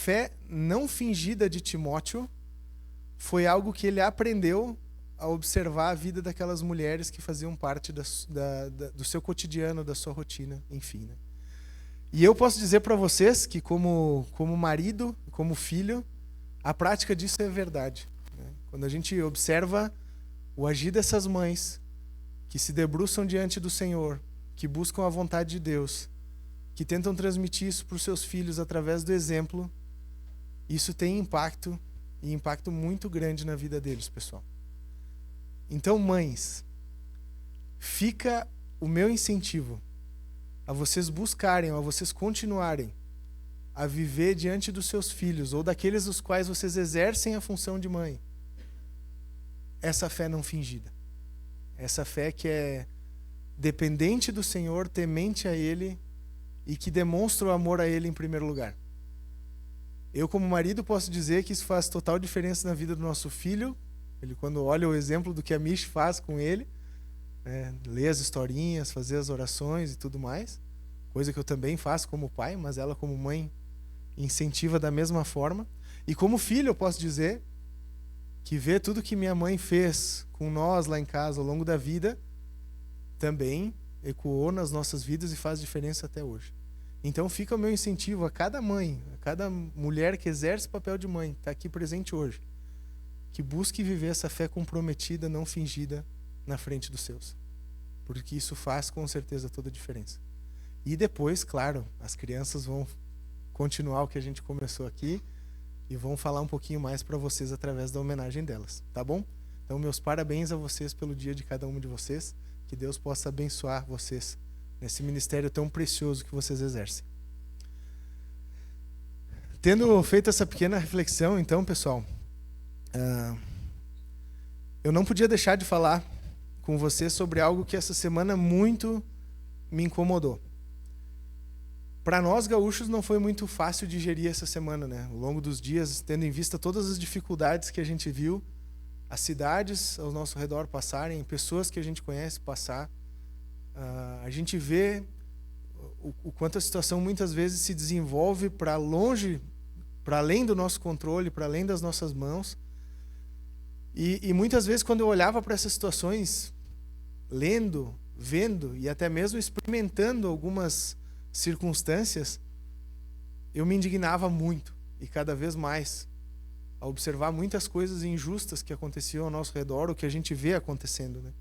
fé não fingida de Timóteo foi algo que ele aprendeu a observar a vida daquelas mulheres que faziam parte do seu cotidiano, da sua rotina, enfim, né? E eu posso dizer para vocês que como marido, como filho, a prática disso é verdade, né? Quando a gente observa o agir dessas mães que se debruçam diante do Senhor, que buscam a vontade de Deus, que tentam transmitir isso para os seus filhos através do exemplo, isso tem impacto, e impacto muito grande na vida deles, pessoal. Então, mães, fica o meu incentivo a vocês buscarem, a vocês continuarem a viver diante dos seus filhos, ou daqueles dos quais vocês exercem a função de mãe, essa fé não fingida. Essa fé que é dependente do Senhor, temente a Ele, e que demonstra o amor a Ele em primeiro lugar. Eu, como marido, posso dizer que isso faz total diferença na vida do nosso filho. Ele, quando olha o exemplo do que a Mish faz com ele, né, ler as historinhas, fazer as orações e tudo mais, coisa que eu também faço como pai, mas ela como mãe incentiva da mesma forma. E como filho eu posso dizer que ver tudo que minha mãe fez com nós lá em casa ao longo da vida também ecoou nas nossas vidas e faz diferença até hoje. Então fica o meu incentivo a cada mãe, a cada mulher que exerce o papel de mãe, está aqui presente hoje, que busque viver essa fé comprometida, não fingida, na frente dos seus. Porque isso faz com certeza toda a diferença. E depois, claro, as crianças vão continuar o que a gente começou aqui e vão falar um pouquinho mais para vocês através da homenagem delas, tá bom? Então, meus parabéns a vocês pelo dia de cada um de vocês. Que Deus possa abençoar vocês nesse ministério tão precioso que vocês exercem. Tendo feito essa pequena reflexão, então, pessoal, eu não podia deixar de falar com vocês sobre algo que essa semana muito me incomodou. Para nós gaúchos não foi muito fácil digerir essa semana, né? Ao longo dos dias, tendo em vista todas as dificuldades que a gente viu, as cidades ao nosso redor passarem, pessoas que a gente conhece passar, a gente vê o quanto a situação muitas vezes se desenvolve para longe, para além do nosso controle, para além das nossas mãos. E muitas vezes quando eu olhava para essas situações, lendo, vendo e até mesmo experimentando algumas circunstâncias, eu me indignava muito e cada vez mais a observar muitas coisas injustas que aconteciam ao nosso redor, o que a gente vê acontecendo, né?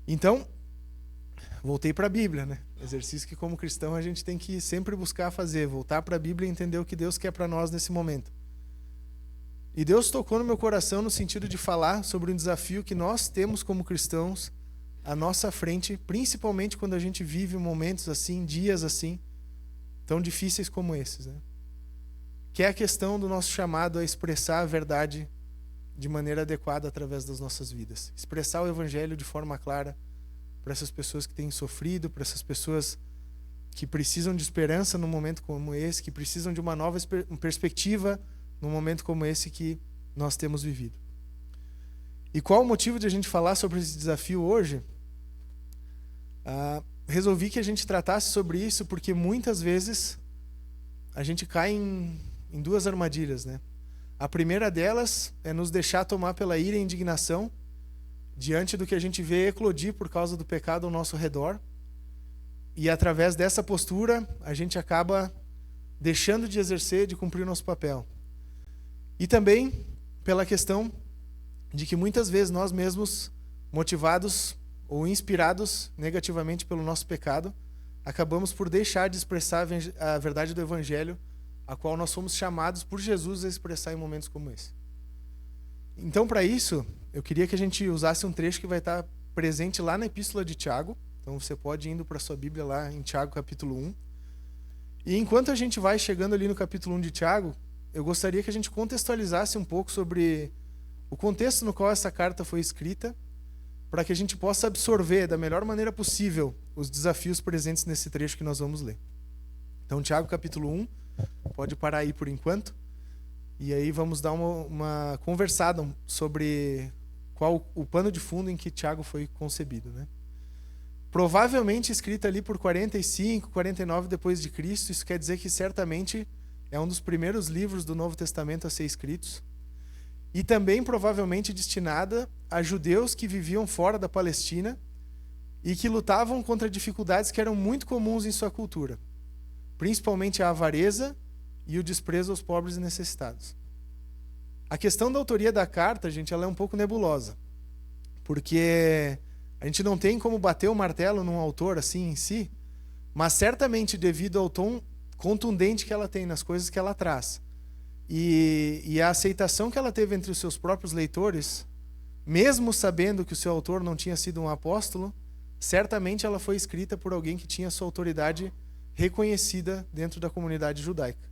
Então, voltei para a Bíblia, né? Exercício que como cristão a gente tem que sempre buscar fazer, voltar para a Bíblia e entender o que Deus quer para nós nesse momento. E Deus tocou no meu coração no sentido de falar sobre um desafio que nós temos como cristãos à nossa frente, principalmente quando a gente vive momentos assim, dias assim, tão difíceis como esses, né? Que é a questão do nosso chamado a expressar a verdade de maneira adequada através das nossas vidas. Expressar o Evangelho de forma clara para essas pessoas que têm sofrido, para essas pessoas que precisam de esperança num momento como esse, que precisam de uma nova perspectiva num momento como esse que nós temos vivido. E qual o motivo de a gente falar sobre esse desafio hoje? Resolvi que a gente tratasse sobre isso porque muitas vezes a gente cai em duas armadilhas, né? A primeira delas é nos deixar tomar pela ira e indignação diante do que a gente vê eclodir por causa do pecado ao nosso redor. E através dessa postura, a gente acaba deixando de exercer, de cumprir o nosso papel. E também pela questão de que muitas vezes nós mesmos, motivados ou inspirados negativamente pelo nosso pecado, acabamos por deixar de expressar a verdade do Evangelho, a qual nós somos chamados por Jesus a expressar em momentos como esse. Então, para isso, eu queria que a gente usasse um trecho que vai estar presente lá na Epístola de Tiago. Então, você pode ir indo para a sua Bíblia lá em Tiago, capítulo 1. E enquanto a gente vai chegando ali no capítulo 1 de Tiago, eu gostaria que a gente contextualizasse um pouco sobre o contexto no qual essa carta foi escrita, para que a gente possa absorver da melhor maneira possível os desafios presentes nesse trecho que nós vamos ler. Então, Tiago, capítulo 1, pode parar aí por enquanto. E aí vamos dar uma conversada sobre qual o pano de fundo em que Tiago foi concebido, né? Provavelmente escrita ali por 45, 49 depois de Cristo. Isso quer dizer que certamente É um dos primeiros livros do Novo Testamento a ser escritos. E também provavelmente destinada a judeus que viviam fora da Palestina e que lutavam contra dificuldades que eram muito comuns em sua cultura, principalmente a avareza e o desprezo aos pobres e necessitados. A questão da autoria da carta, gente, ela é um pouco nebulosa, porque a gente não tem como bater o martelo num autor assim em si, mas certamente devido ao tom contundente que ela tem nas coisas que ela traz e a aceitação que ela teve entre os seus próprios leitores, mesmo sabendo que o seu autor não tinha sido um apóstolo, certamente ela foi escrita por alguém que tinha sua autoridade reconhecida dentro da comunidade judaica.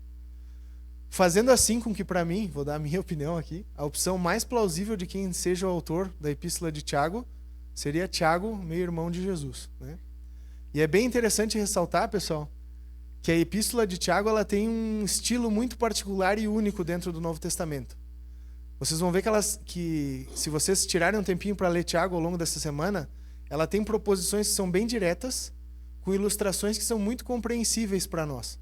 Fazendo assim com que, para mim, vou dar a minha opinião aqui, a opção mais plausível de quem seja o autor da Epístola de Tiago seria Tiago, meio-irmão de Jesus, né? E é bem interessante ressaltar, pessoal, que a Epístola de Tiago ela tem um estilo muito particular e único dentro do Novo Testamento. Vocês vão ver que se vocês tirarem um tempinho para ler Tiago ao longo dessa semana, ela tem proposições que são bem diretas, com ilustrações que são muito compreensíveis para nós.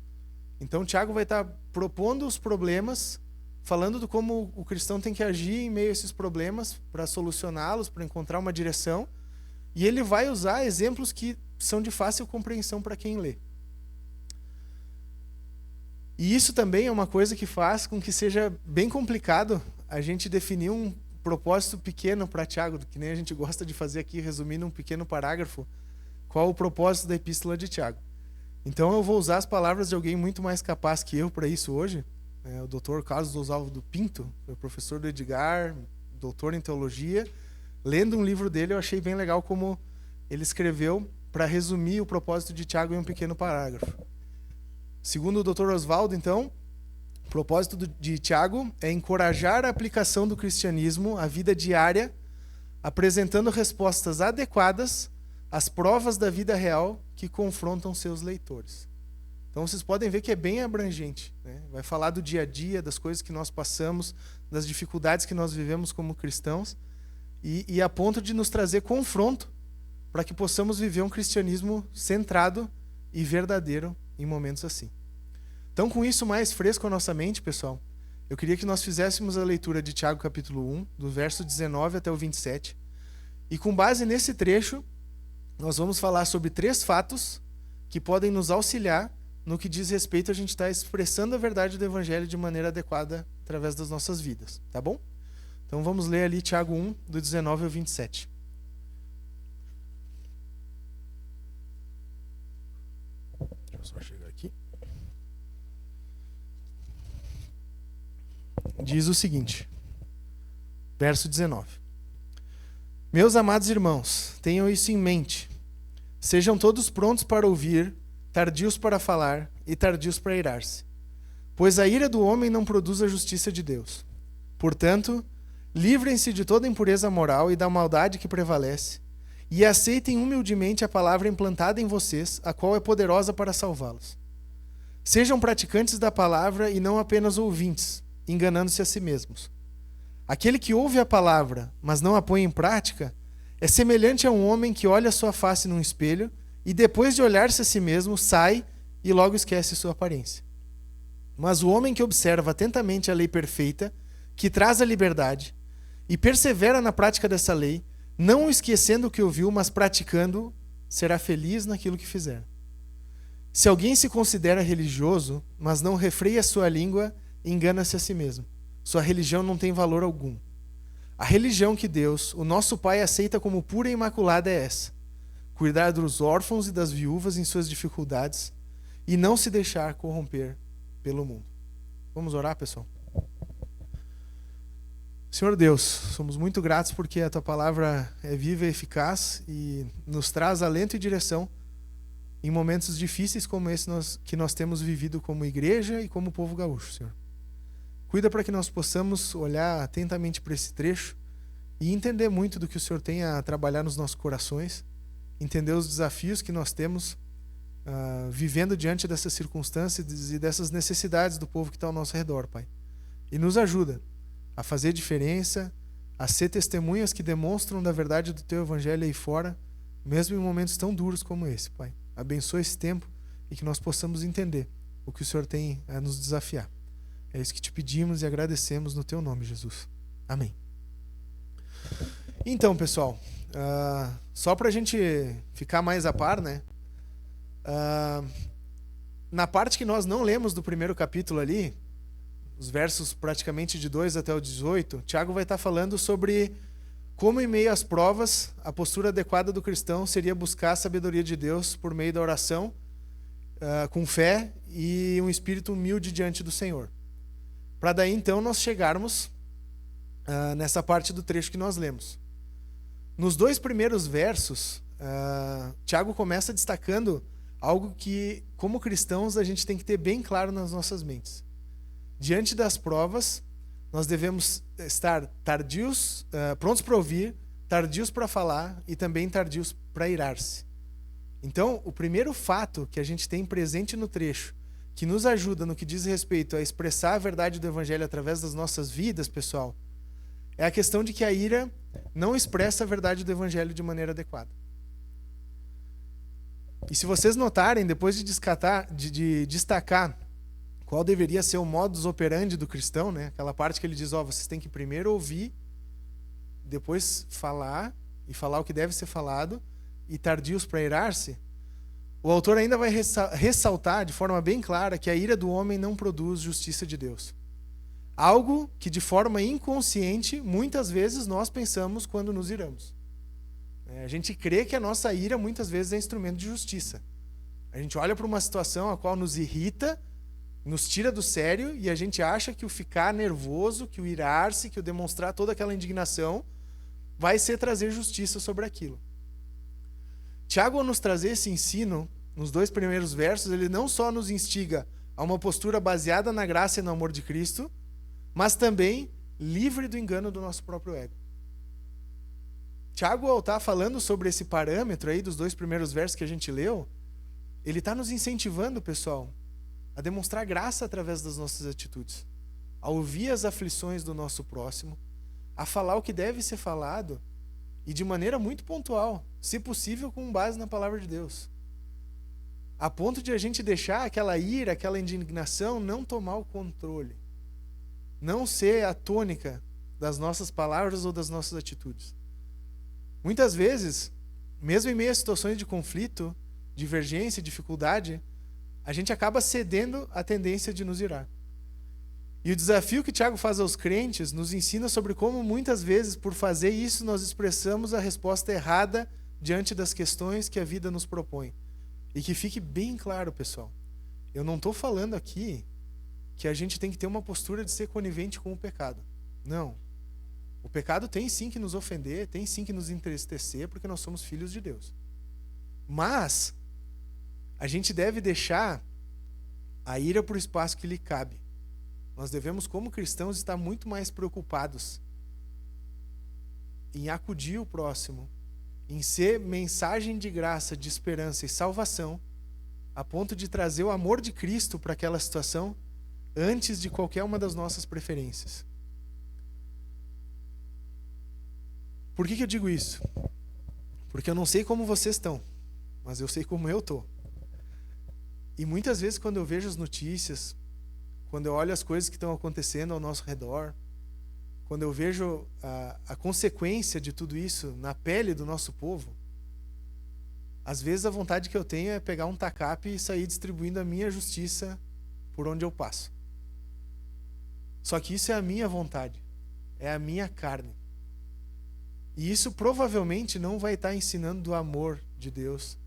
Então, Tiago vai estar propondo os problemas, falando de como o cristão tem que agir em meio a esses problemas para solucioná-los, para encontrar uma direção. E ele vai usar exemplos que são de fácil compreensão para quem lê. E isso também é uma coisa que faz com que seja bem complicado a gente definir um propósito pequeno para Tiago, que nem a gente gosta de fazer aqui, resumindo um pequeno parágrafo, qual o propósito da Epístola de Tiago. Então eu vou usar as palavras de alguém muito mais capaz que eu para isso hoje, o Dr. Carlos Oswaldo Pinto, professor do Edgar, doutor em teologia. Lendo um livro dele, eu achei bem legal como ele escreveu para resumir o propósito de Tiago em um pequeno parágrafo. Segundo o Dr. Oswaldo, então, o propósito de Tiago é encorajar a aplicação do cristianismo à vida diária, apresentando respostas adequadas às provas da vida real que confrontam seus leitores. Então vocês podem ver que é bem abrangente, né? Vai falar do dia a dia, das coisas que nós passamos, das dificuldades que nós vivemos como cristãos, e a ponto de nos trazer confronto para que possamos viver um cristianismo centrado e verdadeiro em momentos assim. Então, com isso mais fresco à nossa mente, pessoal, eu queria que nós fizéssemos a leitura de Tiago capítulo 1, do verso 19 até o 27, e com base nesse trecho, nós vamos falar sobre 3 fatos que podem nos auxiliar no que diz respeito a gente estar expressando a verdade do Evangelho de maneira adequada através das nossas vidas, tá bom? Então vamos ler ali Tiago 1, do 19 ao 27. Deixa eu só chegar aqui. Diz o seguinte, verso 19. Meus amados irmãos, tenham isso em mente. Sejam todos prontos para ouvir, tardios para falar e tardios para irar-se. Pois a ira do homem não produz a justiça de Deus. Portanto, livrem-se de toda impureza moral e da maldade que prevalece, e aceitem humildemente a palavra implantada em vocês, a qual é poderosa para salvá-los. Sejam praticantes da palavra e não apenas ouvintes, enganando-se a si mesmos. Aquele que ouve a palavra, mas não a põe em prática, é semelhante a um homem que olha sua face num espelho e depois de olhar-se a si mesmo, sai e logo esquece sua aparência. Mas o homem que observa atentamente a lei perfeita, que traz a liberdade, e persevera na prática dessa lei, não esquecendo o que ouviu, mas praticando, será feliz naquilo que fizer. Se alguém se considera religioso, mas não refreia sua língua, engana-se a si mesmo. Sua religião não tem valor algum. A religião que Deus, o nosso Pai, aceita como pura e imaculada é essa: cuidar dos órfãos e das viúvas em suas dificuldades e não se deixar corromper pelo mundo. Vamos orar, pessoal? Senhor Deus, somos muito gratos porque a Tua palavra é viva e eficaz e nos traz alento e direção em momentos difíceis como esse que nós temos vivido como igreja e como povo gaúcho, Senhor. Cuida para que nós possamos olhar atentamente para esse trecho e entender muito do que o Senhor tem a trabalhar nos nossos corações, entender os desafios que nós temos vivendo diante dessas circunstâncias e dessas necessidades do povo que está ao nosso redor, Pai. E nos ajuda a fazer diferença, a ser testemunhas que demonstram da verdade do Teu Evangelho aí fora, mesmo em momentos tão duros como esse, Pai. Abençoa esse tempo e que nós possamos entender o que o Senhor tem a nos desafiar. É isso que te pedimos e agradecemos no teu nome, Jesus. Amém. Então, pessoal, só para a gente ficar mais a par, né? Na parte que nós não lemos do primeiro capítulo ali, os versos praticamente de 2 até o 18, Tiago vai estar falando sobre como, em meio às provas, a postura adequada do cristão seria buscar a sabedoria de Deus por meio da oração, com fé e um espírito humilde diante do Senhor. Para daí, então, nós chegarmos nessa parte do trecho que nós lemos. Nos 2 primeiros versos, Tiago começa destacando algo que, como cristãos, a gente tem que ter bem claro nas nossas mentes. Diante das provas, nós devemos estar tardios, prontos para ouvir, tardios para falar e também tardios para irar-se. Então, o primeiro fato que a gente tem presente no trecho, que nos ajuda no que diz respeito a expressar a verdade do Evangelho através das nossas vidas, pessoal, é a questão de que a ira não expressa a verdade do Evangelho de maneira adequada. E se vocês notarem, depois de destacar qual deveria ser o modus operandi do cristão, né? Aquela parte que ele diz, vocês têm que primeiro ouvir, depois falar, e falar o que deve ser falado, e tardios para irar-se, o autor ainda vai ressaltar de forma bem clara que a ira do homem não produz justiça de Deus. Algo que de forma inconsciente, muitas vezes nós pensamos quando nos iramos. A gente crê que a nossa ira muitas vezes é instrumento de justiça. A gente olha para uma situação a qual nos irrita, nos tira do sério e a gente acha que o ficar nervoso, que o irar-se, que o demonstrar toda aquela indignação vai ser trazer justiça sobre aquilo. Tiago, ao nos trazer esse ensino, nos 2 primeiros versos, ele não só nos instiga a uma postura baseada na graça e no amor de Cristo, mas também livre do engano do nosso próprio ego. Tiago, ao estar falando sobre esse parâmetro aí dos 2 primeiros versos que a gente leu, ele está nos incentivando, pessoal, a demonstrar graça através das nossas atitudes, a ouvir as aflições do nosso próximo, a falar o que deve ser falado e de maneira muito pontual, se possível com base na palavra de Deus. A ponto de a gente deixar aquela ira, aquela indignação não tomar o controle, não ser a tônica das nossas palavras ou das nossas atitudes. Muitas vezes, mesmo em meio a situações de conflito, divergência, dificuldade, a gente acaba cedendo à tendência de nos irar. E o desafio que Tiago faz aos crentes nos ensina sobre como muitas vezes, por fazer isso, nós expressamos a resposta errada diante das questões que a vida nos propõe. E que fique bem claro, pessoal, eu não estou falando aqui que a gente tem que ter uma postura de ser conivente com o pecado. Não. O pecado tem sim que nos ofender, tem sim que nos entristecer, porque nós somos filhos de Deus. Mas a gente deve deixar a ira para o espaço que lhe cabe. Nós devemos, como cristãos, estar muito mais preocupados em acudir o próximo, em ser mensagem de graça, de esperança e salvação, a ponto de trazer o amor de Cristo para aquela situação antes de qualquer uma das nossas preferências. Por que eu digo isso? Porque eu não sei como vocês estão, mas eu sei como eu estou. E muitas vezes quando eu vejo as notícias, quando eu olho as coisas que estão acontecendo ao nosso redor, quando eu vejo a consequência de tudo isso na pele do nosso povo, às vezes a vontade que eu tenho é pegar um tacape e sair distribuindo a minha justiça por onde eu passo. Só que isso é a minha vontade, é a minha carne. E isso provavelmente não vai estar ensinando do amor de Deus,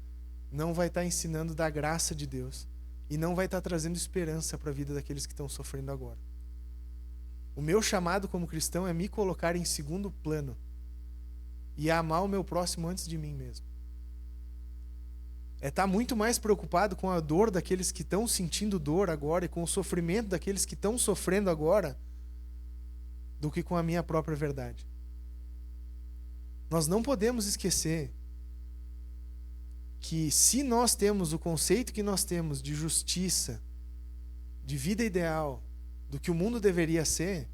não vai estar ensinando da graça de Deus e não vai estar trazendo esperança para a vida daqueles que estão sofrendo agora. O meu chamado como cristão é me colocar em segundo plano e amar o meu próximo antes de mim mesmo. É estar muito mais preocupado com a dor daqueles que estão sentindo dor agora e com o sofrimento daqueles que estão sofrendo agora do que com a minha própria verdade. Nós não podemos esquecer que se nós temos o conceito que nós temos de justiça, de vida ideal, do que o mundo deveria ser,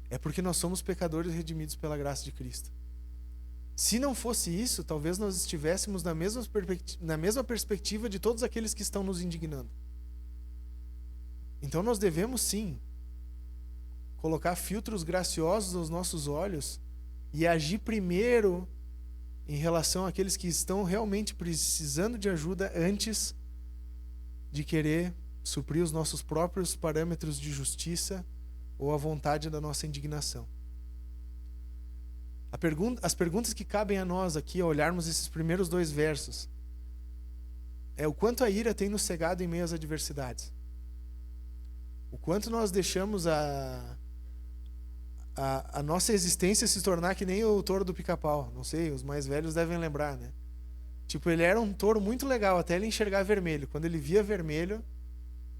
é porque nós somos pecadores redimidos pela graça de Cristo. Se não fosse isso, talvez nós estivéssemos na mesma perspectiva de todos aqueles que estão nos indignando. Então nós devemos sim colocar filtros graciosos aos nossos olhos e agir primeiro em relação àqueles que estão realmente precisando de ajuda antes de querer suprir os nossos próprios parâmetros de justiça ou a vontade da nossa indignação. As perguntas que cabem a nós aqui, ao olharmos esses primeiros 2 versos, é o quanto a ira tem nos cegado em meio às adversidades. O quanto nós deixamos a nossa existência se tornar que nem o touro do Pica-Pau. Não sei, os mais velhos devem lembrar, né? Tipo, ele era um touro muito legal até ele enxergar vermelho. Quando ele via vermelho,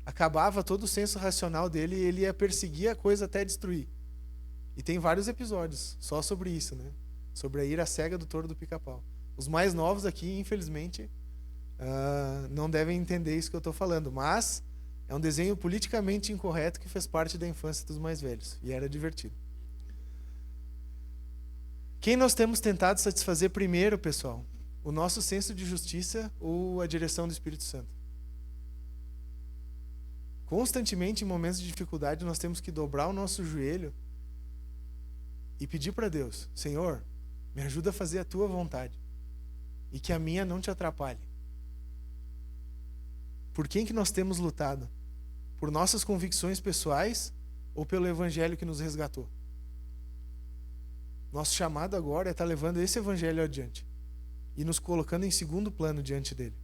acabava todo o senso racional dele e ele ia perseguir a coisa até destruir. E tem vários episódios só sobre isso, né? Sobre a ira cega do touro do Pica-Pau. Os mais novos aqui, infelizmente, não devem entender isso que eu estou falando, mas é um desenho politicamente incorreto que fez parte da infância dos mais velhos e era divertido. Quem nós temos tentado satisfazer primeiro, pessoal? O nosso senso de justiça ou a direção do Espírito Santo? Constantemente, em momentos de dificuldade, nós temos que dobrar o nosso joelho e pedir para Deus: Senhor, me ajuda a fazer a tua vontade e que a minha não te atrapalhe. Por quem que nós temos lutado? Por nossas convicções pessoais ou pelo evangelho que nos resgatou? Nosso chamado agora é estar levando esse evangelho adiante e nos colocando em segundo plano diante dele.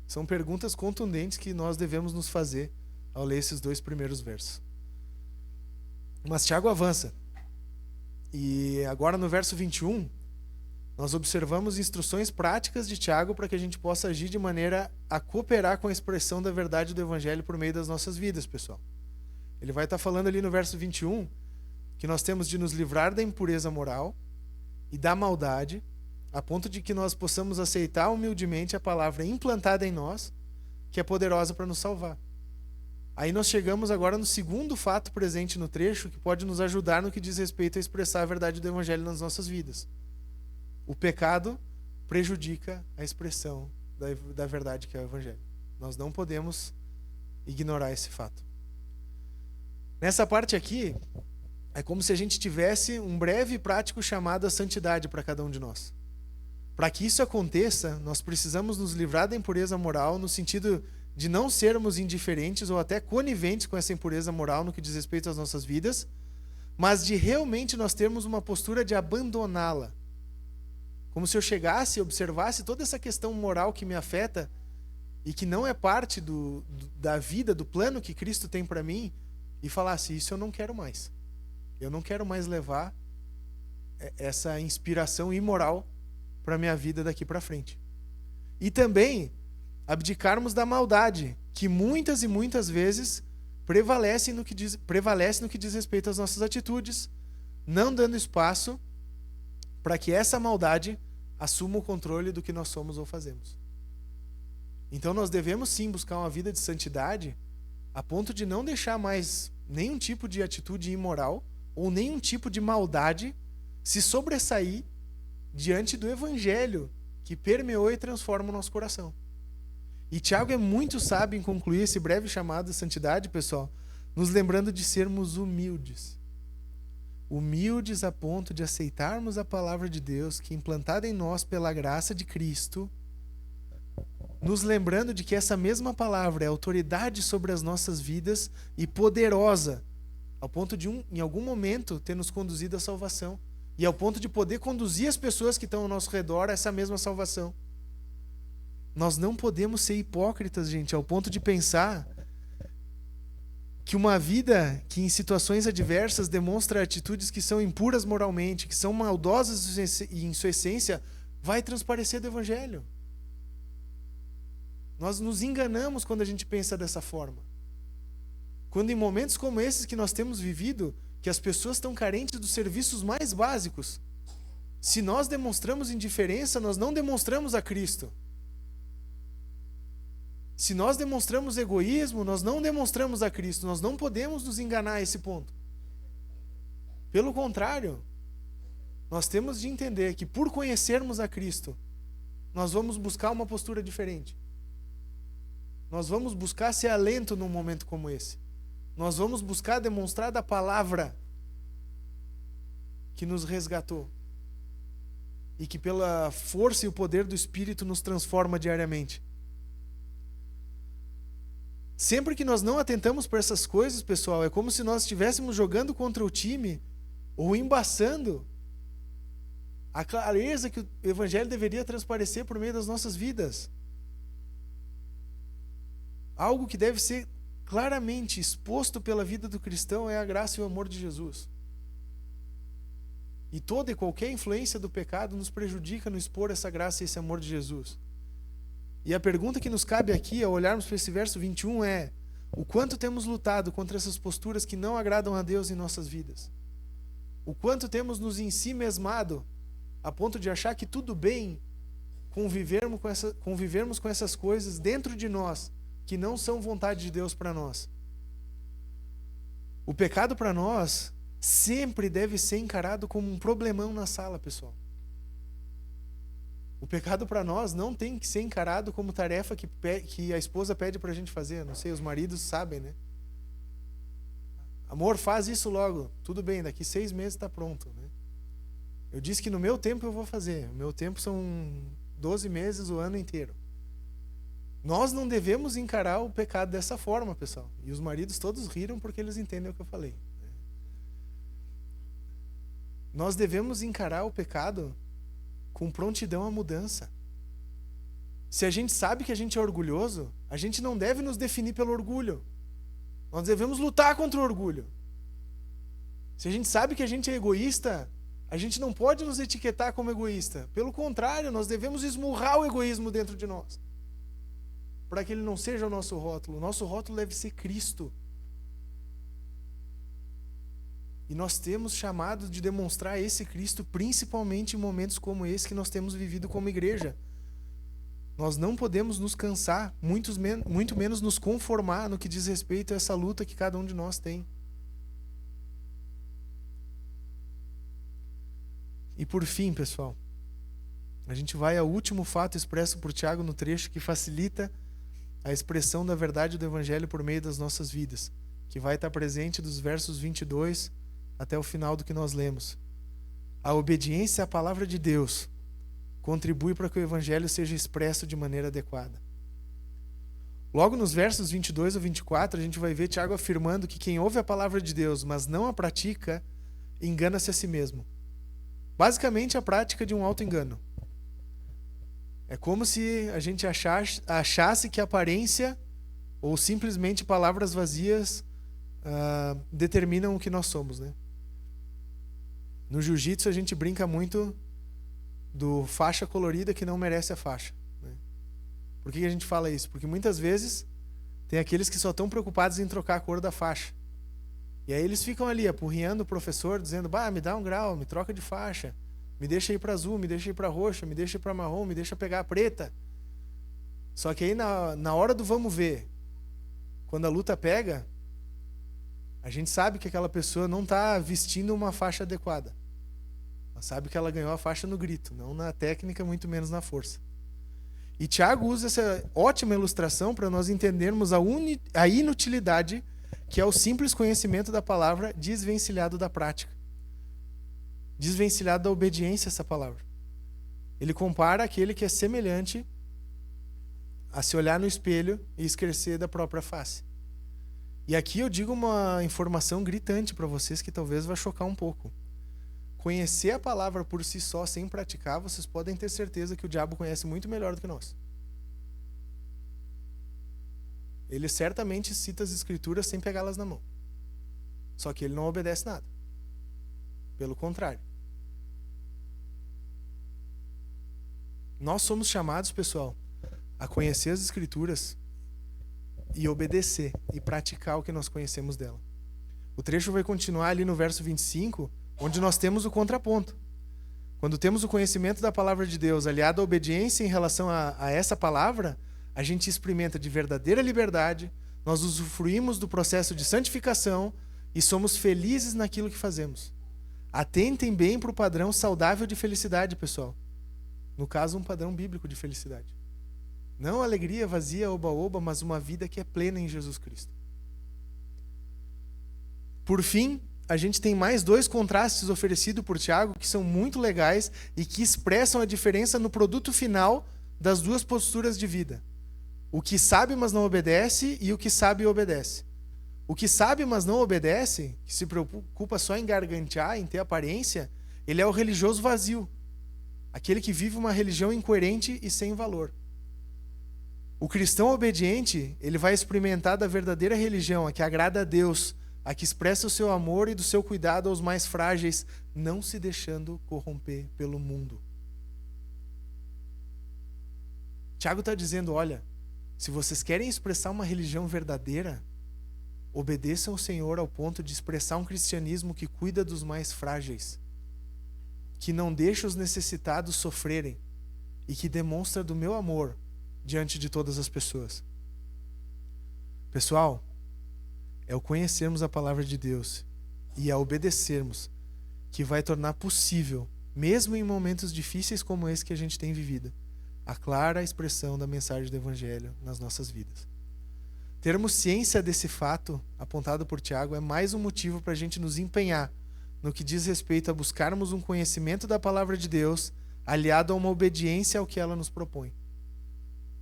São perguntas contundentes que nós devemos nos fazer ao ler esses 2 primeiros versos. Mas Tiago avança. E agora no verso 21, nós observamos instruções práticas de Tiago para que a gente possa agir de maneira a cooperar com a expressão da verdade do evangelho por meio das nossas vidas, pessoal. Ele vai estar falando ali no verso 21 que nós temos de nos livrar da impureza moral e da maldade, a ponto de que nós possamos aceitar humildemente a palavra implantada em nós, que é poderosa para nos salvar. Aí nós chegamos agora no segundo fato presente no trecho, que pode nos ajudar no que diz respeito a expressar a verdade do evangelho nas nossas vidas. O pecado prejudica a expressão da verdade que é o evangelho. Nós não podemos ignorar esse fato. Nessa parte aqui, é como se a gente tivesse um breve e prático chamado à santidade para cada um de nós. Para que isso aconteça, nós precisamos nos livrar da impureza moral no sentido de não sermos indiferentes ou até coniventes com essa impureza moral no que diz respeito às nossas vidas, mas de realmente nós termos uma postura de abandoná-la. Como se eu chegasse e observasse toda essa questão moral que me afeta e que não é parte da vida, do plano que Cristo tem para mim, e falasse: isso eu não quero mais. Eu não quero mais levar essa inspiração imoral para a minha vida daqui para frente. E também abdicarmos da maldade, que muitas e muitas vezes prevalece no que diz respeito às nossas atitudes, não dando espaço para que essa maldade assuma o controle do que nós somos ou fazemos. Então nós devemos sim buscar uma vida de santidade a ponto de não deixar mais nenhum tipo de atitude imoral ou nenhum tipo de maldade se sobressair diante do evangelho que permeou e transforma o nosso coração. E Tiago é muito sábio em concluir esse breve chamado de santidade, pessoal, nos lembrando de sermos humildes. Humildes a ponto de aceitarmos a palavra de Deus que, implantada em nós pela graça de Cristo, nos lembrando de que essa mesma palavra é autoridade sobre as nossas vidas e poderosa, ao ponto de, em algum momento, ter nos conduzido à salvação. E ao ponto de poder conduzir as pessoas que estão ao nosso redor a essa mesma salvação. Nós não podemos ser hipócritas, gente, ao ponto de pensar que uma vida que em situações adversas demonstra atitudes que são impuras moralmente, que são maldosas em sua essência, vai transparecer do evangelho. Nós nos enganamos quando a gente pensa dessa forma. Quando em momentos como esses que nós temos vivido, que as pessoas estão carentes dos serviços mais básicos, se nós demonstramos indiferença, nós não demonstramos a Cristo. Se nós demonstramos egoísmo, nós não demonstramos a Cristo. Nós não podemos nos enganar a esse ponto. Pelo contrário, nós temos de entender que por conhecermos a Cristo, nós vamos buscar uma postura diferente. Nós vamos buscar ser alento num momento como esse. Nós vamos buscar demonstrar da palavra que nos resgatou e que pela força e o poder do Espírito nos transforma diariamente. Sempre que nós não atentamos para essas coisas, pessoal, é como se nós estivéssemos jogando contra o time ou embaçando a clareza que o Evangelho deveria transparecer por meio das nossas vidas. Algo que deve ser claramente exposto pela vida do cristão é a graça e o amor de Jesus. E toda e qualquer influência do pecado nos prejudica no expor essa graça e esse amor de Jesus. E a pergunta que nos cabe aqui, ao olharmos para esse verso 21, é: o quanto temos lutado contra essas posturas que não agradam a Deus em nossas vidas? O quanto temos nos em si mesmado a ponto de achar que tudo bem convivermos com essas coisas dentro de nós, que não são vontade de Deus para nós? O pecado para nós sempre deve ser encarado como um problemão na sala, pessoal. O pecado para nós não tem que ser encarado como tarefa que a esposa pede para a gente fazer. Não sei, os maridos sabem, né? Amor, faz isso logo. Tudo bem, daqui 6 meses está pronto, né? Eu disse que no meu tempo eu vou fazer. O meu tempo são 12 meses, o ano inteiro. Nós não devemos encarar o pecado dessa forma, pessoal. E os maridos todos riram porque eles entendem o que eu falei. Nós devemos encarar o pecado com prontidão à mudança. Se a gente sabe que a gente é orgulhoso, a gente não deve nos definir pelo orgulho. Nós devemos lutar contra o orgulho. Se a gente sabe que a gente é egoísta, a gente não pode nos etiquetar como egoísta. Pelo contrário, nós devemos esmurrar o egoísmo dentro de nós, para que ele não seja o nosso rótulo. O nosso rótulo deve ser Cristo. E nós temos chamado de demonstrar esse Cristo, principalmente em momentos como esse que nós temos vivido como igreja. Nós não podemos nos cansar, muito menos nos conformar no que diz respeito a essa luta que cada um de nós tem. E por fim, pessoal, a gente vai ao último fato expresso por Tiago no trecho que facilita a expressão da verdade do Evangelho por meio das nossas vidas, que vai estar presente dos versos 22 até o final do que nós lemos. A obediência à palavra de Deus contribui para que o Evangelho seja expresso de maneira adequada. Logo nos versos 22 ao 24, a gente vai ver Tiago afirmando que quem ouve a palavra de Deus, mas não a pratica, engana-se a si mesmo. Basicamente, a prática de um auto-engano. É como se a gente achasse que a aparência ou simplesmente palavras vazias determinam o que nós somos, né? No jiu-jitsu a gente brinca muito do faixa colorida que não merece a faixa, né? Por que a gente fala isso? Porque muitas vezes tem aqueles que só estão preocupados em trocar a cor da faixa. E aí eles ficam ali apurrinhando o professor, dizendo: me dá um grau, me troca de faixa, me deixa ir para azul, me deixa ir para roxa, me deixa ir para marrom, me deixa pegar a preta. Só que aí na hora do vamos ver, quando a luta pega, a gente sabe que aquela pessoa não está vestindo uma faixa adequada. Ela sabe que ela ganhou a faixa no grito, não na técnica, muito menos na força. E Tiago usa essa ótima ilustração para nós entendermos a inutilidade que é o simples conhecimento da palavra desvencilhado da prática. Desvencilhado da obediência a essa palavra. Ele compara aquele que é semelhante a se olhar no espelho e esquecer da própria face. E aqui eu digo uma informação gritante para vocês que talvez vai chocar um pouco. Conhecer a palavra por si só, sem praticar, vocês podem ter certeza que o diabo conhece muito melhor do que nós. Ele certamente cita as escrituras sem pegá-las na mão. Só que ele não obedece nada. Pelo contrário. Nós somos chamados, pessoal, a conhecer as escrituras e obedecer e praticar o que nós conhecemos dela. O trecho vai continuar ali no verso 25, onde nós temos o contraponto. Quando temos o conhecimento da palavra de Deus aliado à obediência em relação a essa palavra, a gente experimenta de verdadeira liberdade, nós usufruímos do processo de santificação e somos felizes naquilo que fazemos. Atentem bem para o padrão saudável de felicidade, pessoal. No caso, um padrão bíblico de felicidade. Não alegria vazia, oba-oba, mas uma vida que é plena em Jesus Cristo. Por fim, a gente tem mais 2 contrastes oferecidos por Tiago que são muito legais e que expressam a diferença no produto final das 2 posturas de vida. O que sabe, mas não obedece, e o que sabe e obedece. O que sabe, mas não obedece, que se preocupa só em gargantear, em ter aparência, ele é o religioso vazio. Aquele que vive uma religião incoerente e sem valor. O cristão obediente, ele vai experimentar da verdadeira religião, a que agrada a Deus, a que expressa o seu amor e do seu cuidado aos mais frágeis, não se deixando corromper pelo mundo. Tiago está dizendo, olha, se vocês querem expressar uma religião verdadeira, obedeçam ao Senhor ao ponto de expressar um cristianismo que cuida dos mais frágeis, que não deixa os necessitados sofrerem e que demonstra do meu amor diante de todas as pessoas. Pessoal, é o conhecermos a palavra de Deus e a obedecermos que vai tornar possível, mesmo em momentos difíceis como esse que a gente tem vivido, a clara expressão da mensagem do Evangelho nas nossas vidas. Termos ciência desse fato, apontado por Tiago, é mais um motivo para a gente nos empenhar no que diz respeito a buscarmos um conhecimento da palavra de Deus, aliado a uma obediência ao que ela nos propõe.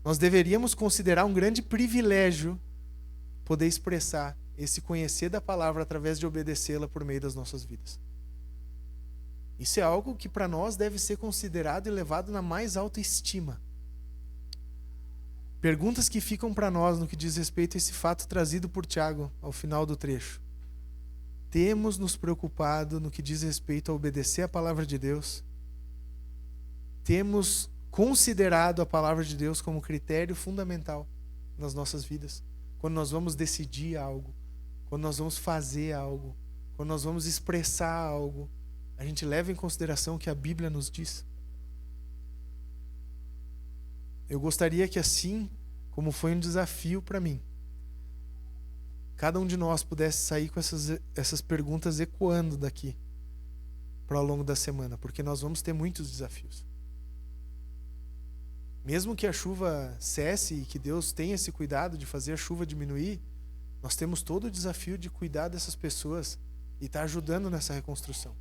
Nós deveríamos considerar um grande privilégio poder expressar esse conhecer da palavra através de obedecê-la por meio das nossas vidas. Isso é algo que para nós deve ser considerado e levado na mais alta estima. Perguntas que ficam para nós no que diz respeito a esse fato trazido por Tiago ao final do trecho. Temos nos preocupado no que diz respeito a obedecer a palavra de Deus? Temos considerado a palavra de Deus como critério fundamental nas nossas vidas? Quando nós vamos decidir algo, quando nós vamos fazer algo, quando nós vamos expressar algo, a gente leva em consideração o que a Bíblia nos diz? Eu gostaria que, assim como foi um desafio para mim, cada um de nós pudesse sair com essas perguntas ecoando daqui para ao longo da semana, porque nós vamos ter muitos desafios. Mesmo que a chuva cesse e que Deus tenha esse cuidado de fazer a chuva diminuir, nós temos todo o desafio de cuidar dessas pessoas e estar ajudando nessa reconstrução.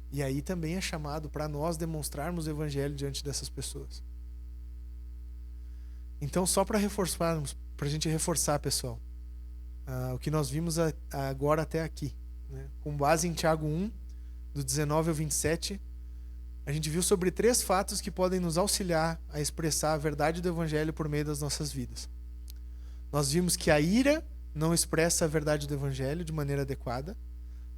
E aí também é chamado para nós demonstrarmos o Evangelho diante dessas pessoas. Então, só para reforçarmos, para a gente reforçar, pessoal, o que nós vimos agora até aqui, né? Com base em Tiago 1, do 19 ao 27, a gente viu sobre 3 fatos que podem nos auxiliar a expressar a verdade do Evangelho por meio das nossas vidas. Nós vimos que a ira não expressa a verdade do Evangelho de maneira adequada.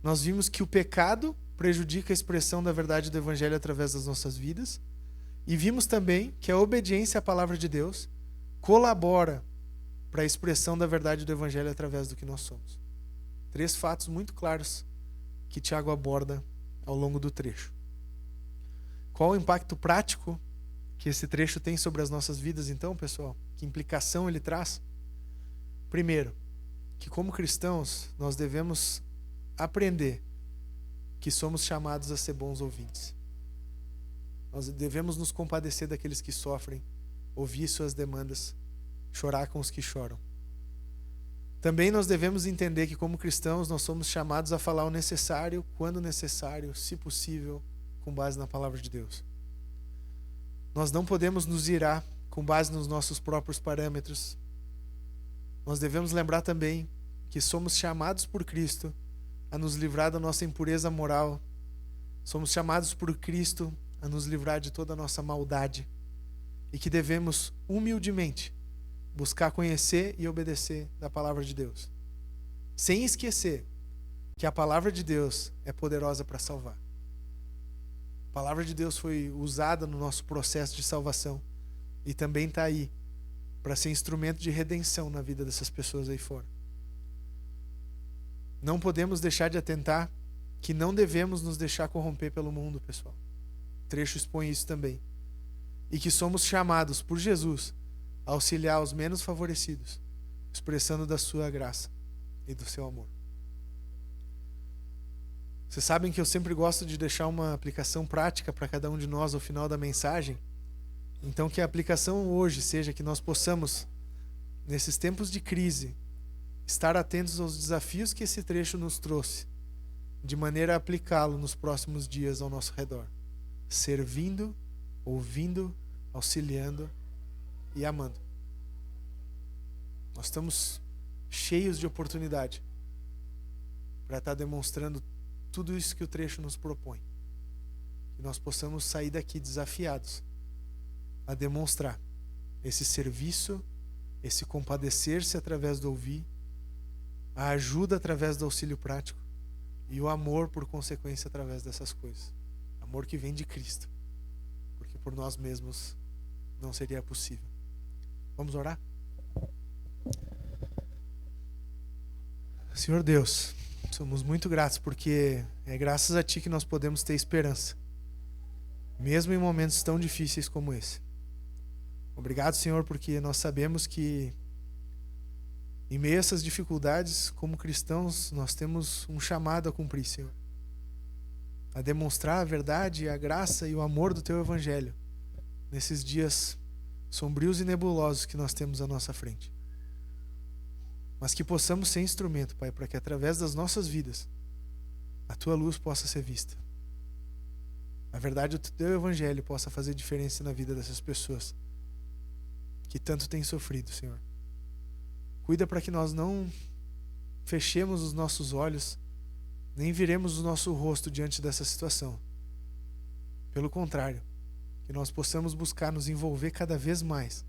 Nós vimos que o pecado prejudica a expressão da verdade do Evangelho através das nossas vidas. E vimos também que a obediência à palavra de Deus colabora para a expressão da verdade do Evangelho através do que nós somos. 3 fatos muito claros que Tiago aborda ao longo do trecho. Qual o impacto prático que esse trecho tem sobre as nossas vidas, então, pessoal? Que implicação ele traz? Primeiro, que como cristãos nós devemos aprender que somos chamados a ser bons ouvintes. Nós devemos nos compadecer daqueles que sofrem, ouvir suas demandas, chorar com os que choram. Também nós devemos entender que como cristãos nós somos chamados a falar o necessário, quando necessário, se possível, com base na palavra de Deus. Nós não podemos nos irar com base nos nossos próprios parâmetros. Nós devemos lembrar também que somos chamados por Cristo a nos livrar da nossa impureza moral. Somos chamados por Cristo a nos livrar de toda a nossa maldade. E que devemos humildemente buscar conhecer e obedecer da palavra de Deus. Sem esquecer que a palavra de Deus é poderosa para salvar. A palavra de Deus foi usada no nosso processo de salvação e também está aí para ser instrumento de redenção na vida dessas pessoas aí fora. Não podemos deixar de atentar que não devemos nos deixar corromper pelo mundo, pessoal. O trecho expõe isso também. E que somos chamados por Jesus a auxiliar os menos favorecidos, expressando da sua graça e do seu amor. Vocês sabem que eu sempre gosto de deixar uma aplicação prática para cada um de nós ao final da mensagem. Então que a aplicação hoje seja que nós possamos, nesses tempos de crise, estar atentos aos desafios que esse trecho nos trouxe, de maneira a aplicá-lo nos próximos dias ao nosso redor, servindo, ouvindo, auxiliando e amando. Nós estamos cheios de oportunidade para estar demonstrando tudo isso que o trecho nos propõe. Que nós possamos sair daqui desafiados a demonstrar esse serviço, esse compadecer-se através do ouvir, a ajuda através do auxílio prático e o amor por consequência através dessas coisas. Amor que vem de Cristo, porque por nós mesmos não seria possível. Vamos orar? Senhor Deus, somos muito gratos porque é graças a Ti que nós podemos ter esperança, mesmo em momentos tão difíceis como esse. Obrigado, Senhor, porque nós sabemos que em meio a essas dificuldades, como cristãos, nós temos um chamado a cumprir, Senhor. A demonstrar a verdade, a graça e o amor do Teu Evangelho nesses dias sombrios e nebulosos que nós temos à nossa frente. Mas que possamos ser instrumento, Pai, para que através das nossas vidas a Tua luz possa ser vista. A verdade do Teu Evangelho possa fazer diferença na vida dessas pessoas que tanto têm sofrido, Senhor. Cuida para que nós não fechemos os nossos olhos, nem viremos o nosso rosto diante dessa situação. Pelo contrário, que nós possamos buscar nos envolver cada vez mais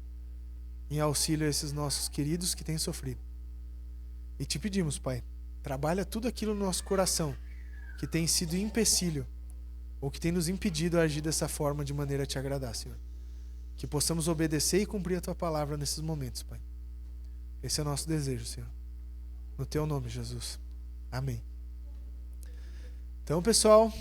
em auxílio a esses nossos queridos que têm sofrido. E te pedimos, Pai, trabalha tudo aquilo no nosso coração que tem sido empecilho ou que tem nos impedido a agir dessa forma de maneira a Te agradar, Senhor. Que possamos obedecer e cumprir a Tua palavra nesses momentos, Pai. Esse é o nosso desejo, Senhor. No Teu nome, Jesus. Amém. Então, pessoal,